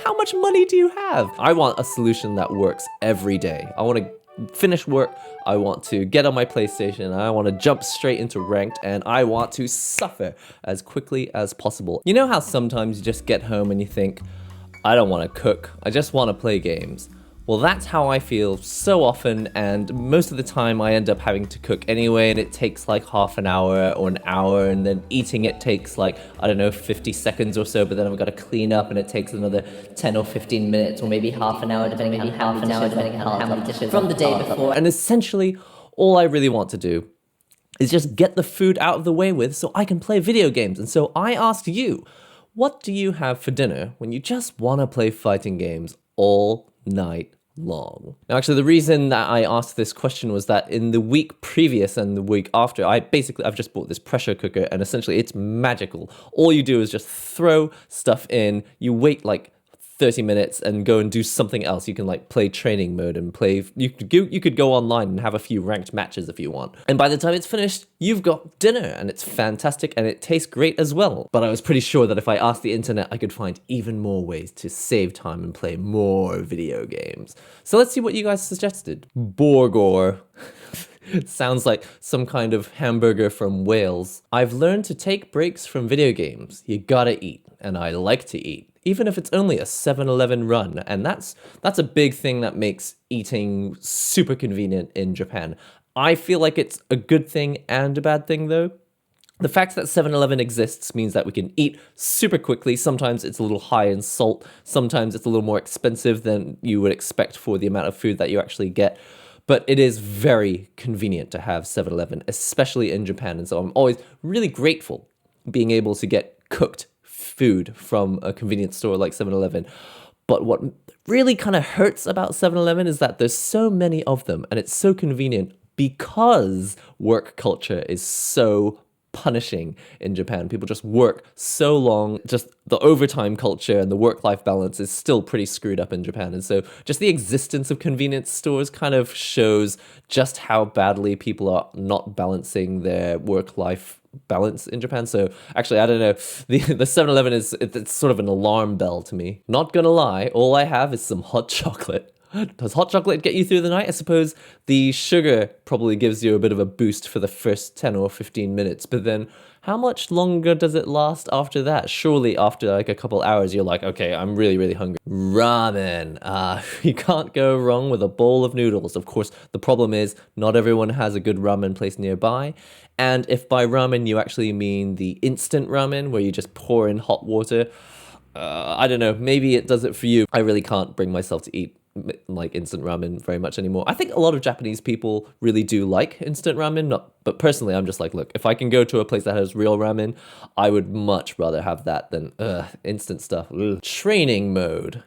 How much money do you have? I want a solution that works every day. I want to finish work, I want to get on my PlayStation, I want to jump straight into ranked, and I want to suffer as quickly as possible. You know how sometimes you just get home and you think, I don't want to cook, I just want to play games. Well, that's how I feel so often, and most of the time I end up having to cook anyway, and it takes like half an hour or an hour, and then eating it takes like, I don't know, 50 seconds or so, but then I've got to clean up and it takes another 10 or 15 minutes, or maybe half an hour, depending on how many dishes from the day before. And essentially, all I really want to do is just get the food out of the way with so I can play video games. And so I asked you, what do you have for dinner when you just want to play fighting games all night long? Now, actually, the reason that I asked this question was that in the week previous and the week after, I've just bought this pressure cooker, and essentially it's magical. All you do is just throw stuff in, you wait like 30 minutes and go and do something else. You can like play training mode and play, you could go online and have a few ranked matches if you want. And by the time it's finished, you've got dinner, and it's fantastic and it tastes great as well. But I was pretty sure that if I asked the internet, I could find even more ways to save time and play more video games. So let's see what you guys suggested. Borgor. Sounds like some kind of hamburger from Wales. I've learned to take breaks from video games. You gotta eat, and I like to eat. Even if it's only a 7-Eleven run, and that's a big thing that makes eating super convenient in Japan. I feel like it's a good thing and a bad thing though. The fact that 7-Eleven exists means that we can eat super quickly. Sometimes it's a little high in salt, sometimes it's a little more expensive than you would expect for the amount of food that you actually get. But it is very convenient to have 7-Eleven, especially in Japan, and so I'm always really grateful being able to get cooked food from a convenience store like 7-Eleven. But what really kind of hurts about 7-Eleven is that there's so many of them, and it's so convenient because work culture is so punishing in Japan. People just work so long. Just the overtime culture and the work-life balance is still pretty screwed up in Japan. And so just the existence of convenience stores kind of shows just how badly people are not balancing their work-life balance in Japan. So actually, I don't know, the 7-Eleven it's sort of an alarm bell to me. Not gonna lie, all I have is some hot chocolate. Does hot chocolate get you through the night? I suppose the sugar probably gives you a bit of a boost for the first 10 or 15 minutes, but then how much longer does it last after that? Surely after like a couple hours, you're like, okay, I'm really, really hungry. Ramen. You can't go wrong with a bowl of noodles. Of course, the problem is not everyone has a good ramen place nearby. And if by ramen you actually mean the instant ramen where you just pour in hot water, I don't know, maybe it does it for you. I really can't bring myself to eat like instant ramen very much anymore. I think a lot of Japanese people really do like instant ramen, but personally I'm just like, look, if I can go to a place that has real ramen, I would much rather have that than instant stuff. Ugh. Training mode.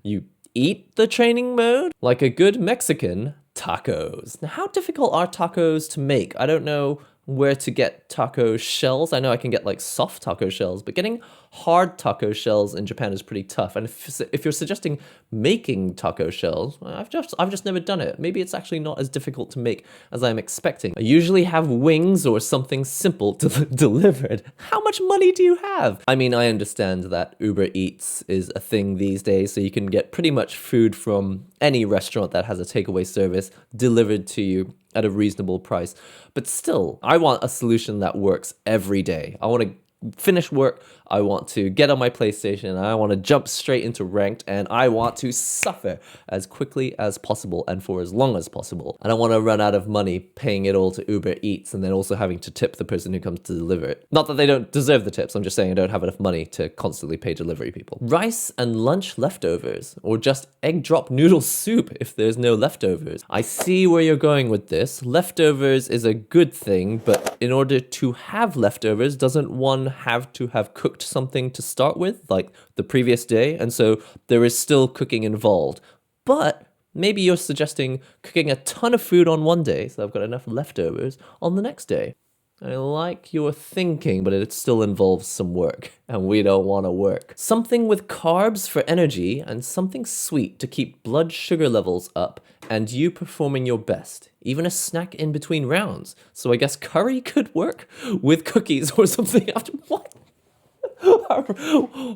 You eat the training mode? Like a good Mexican, tacos. Now, how difficult are tacos to make? I don't know where to get taco shells. I know I can get like soft taco shells, but getting hard taco shells in Japan is pretty tough. And if you're suggesting making taco shells, I've just never done it. Maybe it's actually not as difficult to make as I'm expecting. I usually have wings or something simple delivered. How much money do you have? I mean, I understand that Uber Eats is a thing these days, so you can get pretty much food from any restaurant that has a takeaway service delivered to you at a reasonable price. But still, I want a solution that works every day. I want to finish work, I want to get on my PlayStation, and I want to jump straight into ranked, and I want to suffer as quickly as possible and for as long as possible. I don't want to run out of money paying it all to Uber Eats and then also having to tip the person who comes to deliver it. Not that they don't deserve the tips, I'm just saying I don't have enough money to constantly pay delivery people. Rice and lunch leftovers, or just egg drop noodle soup if there's no leftovers. I see where you're going with this. Leftovers is a good thing, but in order to have leftovers, doesn't one have to have cooked something to start with, like the previous day? And so there is still cooking involved. But maybe you're suggesting cooking a ton of food on one day, so I've got enough leftovers on the next day. I like your thinking, but it still involves some work, and we don't want to work. Something with carbs for energy and something sweet to keep blood sugar levels up and you performing your best. Even a snack in between rounds. So I guess curry could work with cookies or something after what?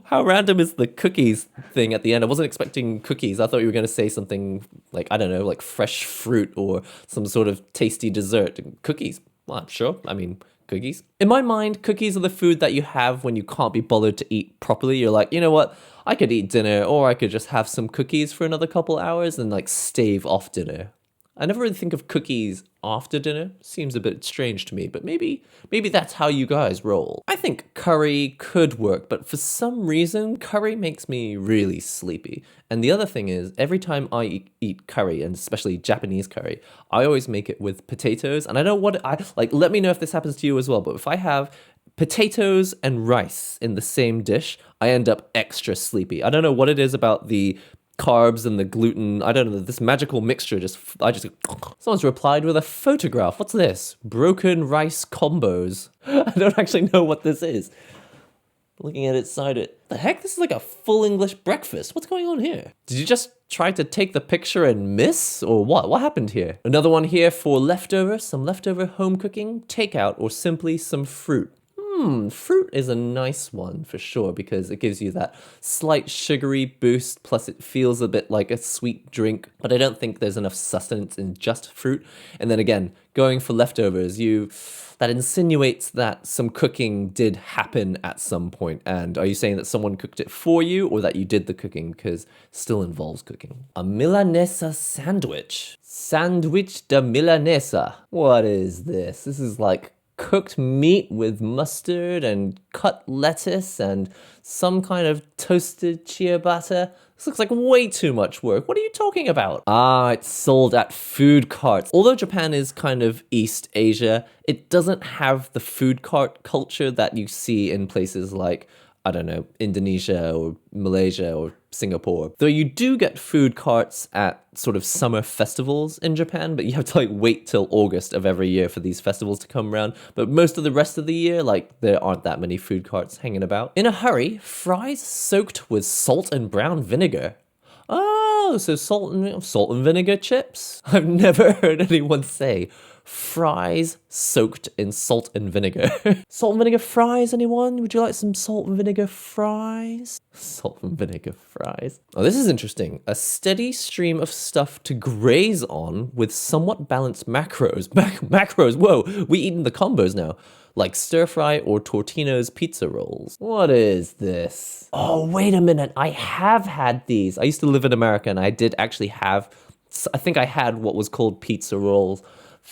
How random is the cookies thing at the end? I wasn't expecting cookies. I thought you were going to say something like, I don't know, like fresh fruit or some sort of tasty dessert. Cookies. Well, I'm sure. I mean, cookies. In my mind, cookies are the food that you have when you can't be bothered to eat properly. You're like, you know what? I could eat dinner, or I could just have some cookies for another couple hours and like stave off dinner. I never really think of cookies after dinner. Seems a bit strange to me, but maybe that's how you guys roll. I think curry could work, but for some reason, curry makes me really sleepy. And the other thing is, every time I eat curry, and especially Japanese curry, I always make it with potatoes. And I know what I like, let me know if this happens to you as well, but if I have potatoes and rice in the same dish, I end up extra sleepy. I don't know what it is about the carbs and the gluten. I don't know, this magical mixture someone's replied with a photograph. What's this? Broken rice combos. I don't actually know what this is. Looking at its side, the heck? This is like a full English breakfast. What's going on here? Did you just try to take the picture and miss? Or what? What happened here? Another one here for leftover, some leftover home cooking, takeout, or simply some fruit. Fruit is a nice one for sure because it gives you that slight sugary boost, plus it feels a bit like a sweet drink, but I don't think there's enough sustenance in just fruit. And then again, going for leftovers, that insinuates that some cooking did happen at some point. And are you saying that someone cooked it for you or that you did the cooking? Because it still involves cooking. A Milanesa sandwich. Sandwich de Milanesa. What is this? This is like cooked meat with mustard and cut lettuce and some kind of toasted ciabatta. This looks like way too much work. What are you talking about? Ah, it's sold at food carts. Although Japan is kind of East Asia, it doesn't have the food cart culture that you see in places like, I don't know, Indonesia or Malaysia or Singapore. Though you do get food carts at sort of summer festivals in Japan, but you have to like wait till August of every year for these festivals to come around. But most of the rest of the year, like there aren't that many food carts hanging about. In a hurry, fries soaked with salt and brown vinegar. Oh, so salt and vinegar chips? I've never heard anyone say fries soaked in salt and vinegar. Salt and vinegar fries, anyone? Would you like some salt and vinegar fries? Salt and vinegar fries. Oh, this is interesting. A steady stream of stuff to graze on with somewhat balanced macros. Macros, whoa, we eating the combos now. Like stir fry or Tortino's pizza rolls. What is this? Oh, wait a minute. I have had these. I used to live in America and I did actually have, I think I had what was called pizza rolls.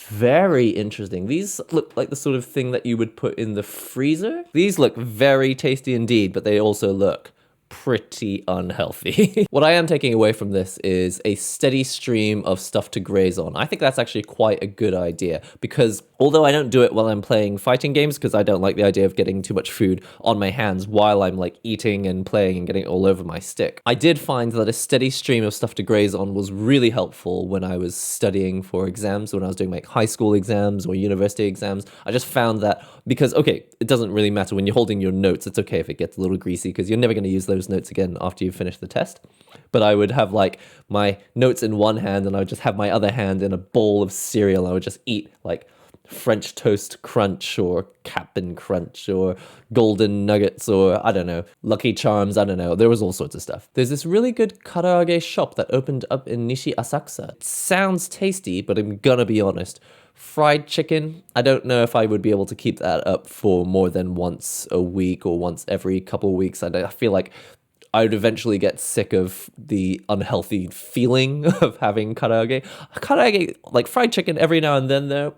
Very interesting. These look like the sort of thing that you would put in the freezer. These look very tasty indeed, but they also look pretty unhealthy. What I am taking away from this is a steady stream of stuff to graze on. I think that's actually quite a good idea because although I don't do it while I'm playing fighting games because I don't like the idea of getting too much food on my hands while I'm like eating and playing and getting it all over my stick, I did find that a steady stream of stuff to graze on was really helpful when I was studying for exams, when I was doing like high school exams or university exams. I just found that because, okay, it doesn't really matter when you're holding your notes. It's okay if it gets a little greasy because you're never going to use those notes again after you finish the test. But I would have like my notes in one hand and I would just have my other hand in a bowl of cereal. I would just eat like French toast crunch or Cap'n Crunch or golden nuggets or I don't know, Lucky Charms, I don't know. There was all sorts of stuff. There's this really good karaage shop that opened up in Nishi Asakusa. It sounds tasty, but I'm gonna be honest. Fried chicken, I don't know if I would be able to keep that up for more than once a week or once every couple of weeks. I feel like I would eventually get sick of the unhealthy feeling of having karaage. Karaage, like fried chicken every now and then though,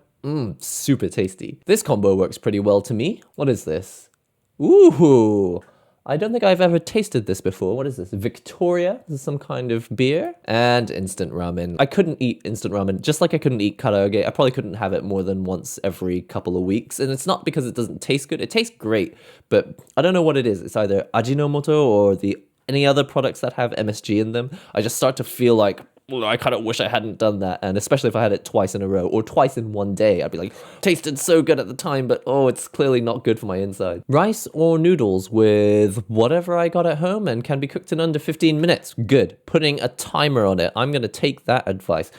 super tasty. This combo works pretty well to me. What is this? Ooh, I don't think I've ever tasted this before. What is this? Victoria? This is some kind of beer? And instant ramen. I couldn't eat instant ramen, just like I couldn't eat karaage. I probably couldn't have it more than once every couple of weeks. And it's not because it doesn't taste good. It tastes great, but I don't know what it is. It's either Ajinomoto or any other products that have MSG in them. I just start to feel like, I kind of wish I hadn't done that. And especially if I had it twice in a row or twice in one day, I'd be like, tasted so good at the time, but oh, it's clearly not good for my inside. Rice or noodles with whatever I got at home and can be cooked in under 15 minutes. Good. Putting a timer on it. I'm going to take that advice.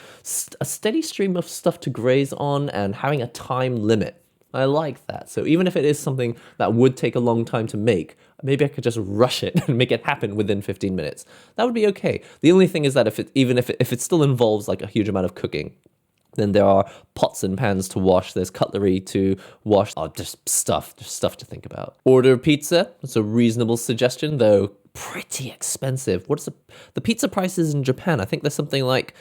A steady stream of stuff to graze on and having a time limit. I like that. So even if it is something that would take a long time to make, maybe I could just rush it and make it happen within 15 minutes. That would be okay. The only thing is that if it still involves like a huge amount of cooking, then there are pots and pans to wash, there's cutlery to wash, just stuff to think about. Order pizza, that's a reasonable suggestion, though pretty expensive. What's the pizza prices in Japan? I think there's something like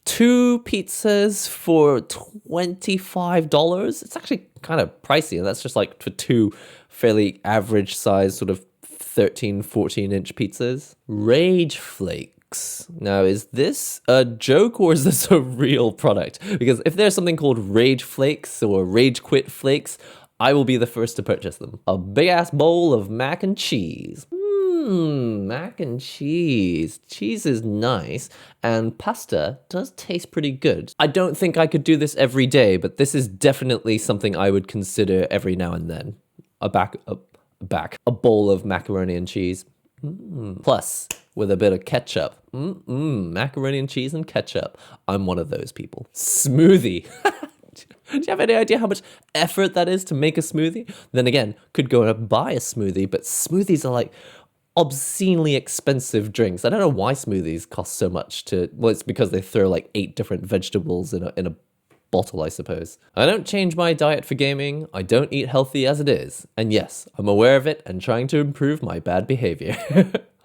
2 pizzas for $25. It's actually kind of pricey, and that's just like for 2 fairly average size sort of 13, 14-inch pizzas. Rage Flakes. Now, is this a joke or is this a real product? Because if there's something called Rage Flakes or Rage Quit Flakes, I will be the first to purchase them. A big-ass bowl of mac and cheese. Mac and cheese. Cheese is nice, and pasta does taste pretty good. I don't think I could do this every day, but this is definitely something I would consider every now and then. A bowl of macaroni and cheese. Plus, with a bit of ketchup. Macaroni and cheese and ketchup. I'm one of those people. Smoothie. Do you have any idea how much effort that is to make a smoothie? Then again, could go and buy a smoothie, but smoothies are like obscenely expensive drinks. I don't know why smoothies cost so much well, it's because they throw like 8 different vegetables in a bottle, I suppose. I don't change my diet for gaming. I don't eat healthy as it is. And yes, I'm aware of it and trying to improve my bad behavior.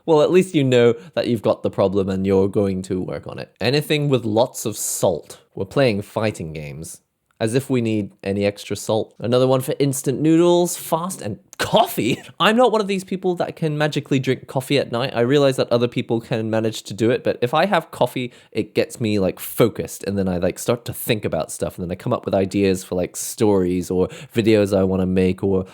Well, at least you know that you've got the problem and you're going to work on it. Anything with lots of salt. We're playing fighting games. As if we need any extra salt. Another one for instant noodles, fast, and coffee. I'm not one of these people that can magically drink coffee at night. I realize that other people can manage to do it, but if I have coffee, it gets me like focused, and then I like start to think about stuff, and then I come up with ideas for like stories or videos I want to make or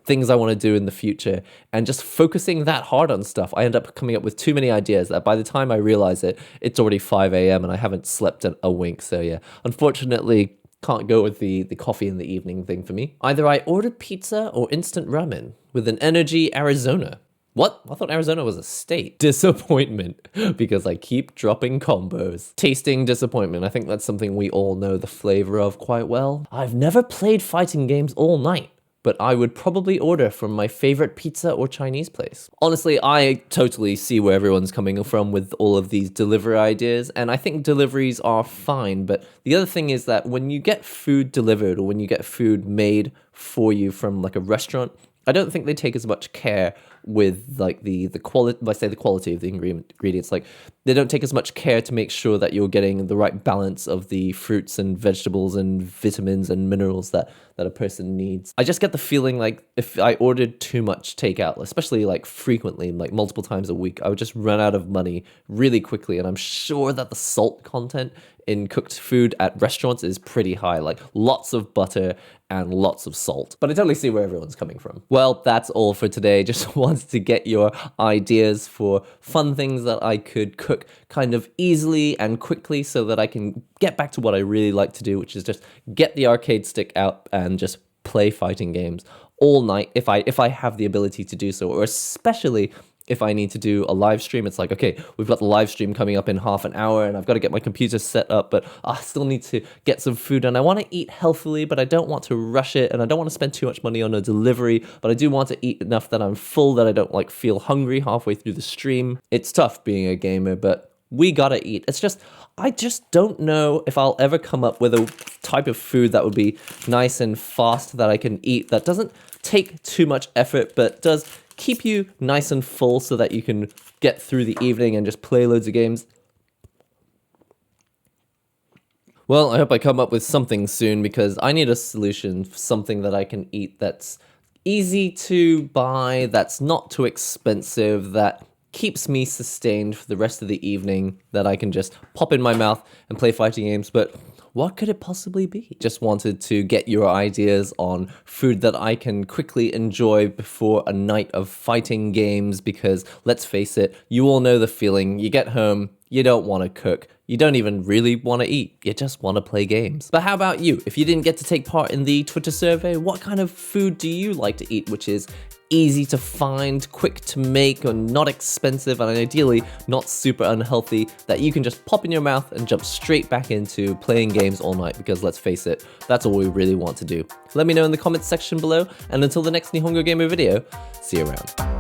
things I want to do in the future, and just focusing that hard on stuff, I end up coming up with too many ideas that by the time I realize it, it's already 5 a.m. and I haven't slept a wink. So yeah, unfortunately, can't go with the coffee in the evening thing for me. Either I order pizza or instant ramen with an energy Arizona. What? I thought Arizona was a state. Disappointment, because I keep dropping combos. Tasting disappointment. I think that's something we all know the flavor of quite well. I've never played fighting games all night, but I would probably order from my favorite pizza or Chinese place. Honestly, I totally see where everyone's coming from with all of these delivery ideas, and I think deliveries are fine, but the other thing is that when you get food delivered or when you get food made for you from like a restaurant, I don't think they take as much care with like the quality, I say the quality of the ingredients, like they don't take as much care to make sure that you're getting the right balance of the fruits and vegetables and vitamins and minerals that a person needs. I just get the feeling like if I ordered too much takeout, especially like frequently, like multiple times a week, I would just run out of money really quickly. And I'm sure that the salt content in cooked food at restaurants is pretty high, like lots of butter and lots of salt. But I totally see where everyone's coming from. Well, that's all for today. Just wanted to get your ideas for fun things that I could cook kind of easily and quickly so that I can get back to what I really like to do, which is just get the arcade stick out and just play fighting games all night if I have the ability to do so, or especially if I need to do a live stream. It's like, okay, we've got the live stream coming up in half an hour and I've got to get my computer set up, but I still need to get some food and I want to eat healthily, but I don't want to rush it and I don't want to spend too much money on a delivery, but I do want to eat enough that I'm full, that I don't like feel hungry halfway through the stream. It's tough being a gamer, but we gotta eat. It's just, I just don't know if I'll ever come up with a type of food that would be nice and fast that I can eat, that doesn't take too much effort, but does keep you nice and full so that you can get through the evening and just play loads of games. Well, I hope I come up with something soon because I need a solution for something that I can eat that's easy to buy, that's not too expensive, that keeps me sustained for the rest of the evening, that I can just pop in my mouth and play fighting games. But what could it possibly be? Just wanted to get your ideas on food that I can quickly enjoy before a night of fighting games, because let's face it, you all know the feeling. You get home, you don't want to cook, you don't even really want to eat, you just want to play games. But how about you? If you didn't get to take part in the Twitter survey, what kind of food do you like to eat, which is easy to find, quick to make, and not expensive, and ideally not super unhealthy, that you can just pop in your mouth and jump straight back into playing games all night, because let's face it, that's all we really want to do. Let me know in the comments section below, and until the next NihongoGamer video, see you around.